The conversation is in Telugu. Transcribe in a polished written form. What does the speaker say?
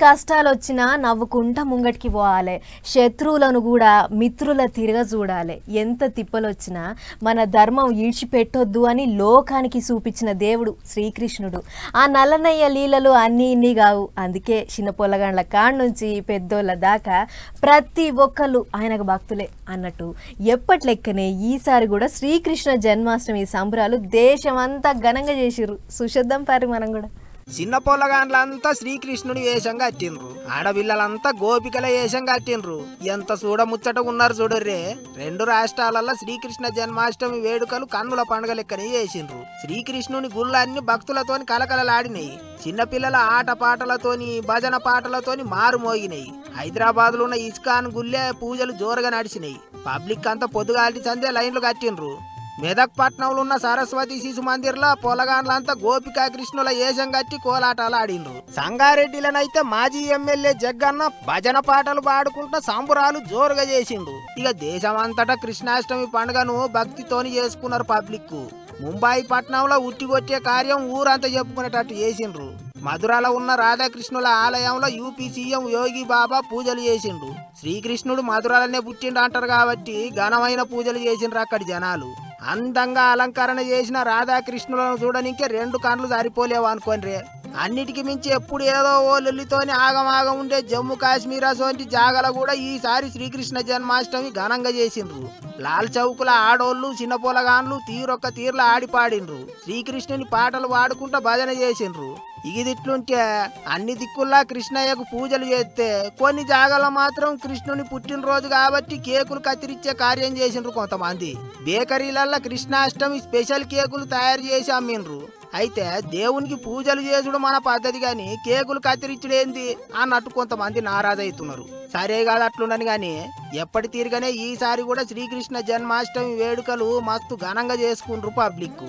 కష్టాలొచ్చినా నవ్వుకుంటా ముంగటికి పోవాలి. శత్రువులను కూడా మిత్రుల తిరగ చూడాలి. ఎంత తిప్పలొచ్చినా మన ధర్మం ఈడ్చిపెట్టొద్దు అని లోకానికి చూపించిన దేవుడు శ్రీకృష్ణుడు. ఆ నల్లనయ్య లీలలు అన్నీ ఇన్ని కావు. అందుకే చిన్న పొల్లగాండ్ల కాడ నుంచి పెద్దోళ్ళ దాకా ప్రతి ఒక్కళ్ళు ఆయనకు భక్తులే అన్నట్టు ఎప్పటి లెక్కనే ఈసారి కూడా శ్రీకృష్ణ జన్మాష్టమి సంబరాలు దేశమంతా ఘనంగా చేసిర్రు. సుశుద్ధం పారి మనం కూడా. చిన్న పొల్లగాండ్లంతా శ్రీకృష్ణుని వేషం కట్టిండ్రు. ఆడపిల్లలంతా గోపికల వేషం కట్టిండ్రు. ఎంత చూడముచ్చటగా ఉన్నారు చూడర్రే. రెండు రాష్ట్రాలలో శ్రీకృష్ణ జన్మాష్టమి వేడుకలు కన్నుల పండుగ లెక్కనే చేసిండ్రు. శ్రీకృష్ణుని గుళ్ళన్నీ భక్తులతోని కలకలలాడినాయి. చిన్నపిల్లల ఆట పాటలతోని భజన పాటలతోని మారు మోగినాయి. హైదరాబాద్ లో ఉన్న ఇస్కాన్ గుళ్ళే పూజలు జోరుగా నడిచినాయి. పబ్లిక్ అంతా పొద్దుగాల్టి సందే లైన్లు కట్టిండ్రు. మెదక్ పట్నంలో ఉన్న సరస్వతి శిశు మందిర్లో పొలగాండ్లంతా గోపికా కృష్ణుల ఏషం కట్టి కోలాటాలు ఆడిండ్రు. సంగారెడ్డిలనైతే మాజీ ఎమ్మెల్యే జగ్గన్న భజన పాటలు పాడుకుంటా సంబురాలు జోరుగా చేసిండు. ఇక దేశమంతటా కృష్ణాష్టమి పండుగను భక్తితోని చేసుకున్నారు పబ్లిక్. ముంబాయి పట్నంలో ఉట్టిగొట్టే కార్యం ఊరంతా చెప్పుకునేటట్టు చేసిండ్రు. మధురలో ఉన్న రాధాకృష్ణుల ఆలయంలో యూపీ సీఎం యోగి బాబా పూజలు చేసిండు. శ్రీకృష్ణుడు మధురలోనే పుట్టిండు అంటారు కాబట్టి ఘనమైన పూజలు చేసిండ్రు అక్కడి జనాలు. అందంగా అలంకరణ చేసిన రాధాకృష్ణులను చూడనికే రెండు కండ్లు సరిపోలేవు అనుకోనిరే. అన్నిటికి మించి ఎప్పుడు ఏదో ఓ లొల్లితోని ఆగమాగం ఉండే జమ్మూ కాశ్మీర్ అసోంటి జాగల కూడా ఈసారి శ్రీకృష్ణ జన్మాష్టమి ఘనంగా చేసిండ్రు. లాల్ చౌకుల ఆడోళ్ళు చిన్న పొలగాన్లు తీరొక్క తీర్ల ఆడిపాడిండ్రు. శ్రీకృష్ణుని పాటలు పాడుకుంటా భజన చేసిండ్రు. ఇదిట్లుంటే అన్ని దిక్కుల్లా కృష్ణయ్యకు పూజలు చేస్తే కొన్ని జాగాలో మాత్రం కృష్ణుని పుట్టినరోజు కాబట్టి కేకులు కత్తిరించే కార్యం చేసిండ్రు కొంతమంది. బేకరీలల్లో కృష్ణాష్టమి స్పెషల్ కేకులు తయారు చేసి అమ్మిండ్రు. అయితే దేవునికి పూజలు చేసుడు మన పద్ధతి గాని కేకులు కత్తిరించుడేంది అన్నట్టు కొంతమంది నారాజవుతున్నారు. సరే కాదు అట్లుండని గాని ఎప్పటి తీరుగానే ఈసారి కూడా శ్రీకృష్ణ జన్మాష్టమి వేడుకలు మస్తు ఘనంగా చేసుకుండ్రు పబ్లిక్.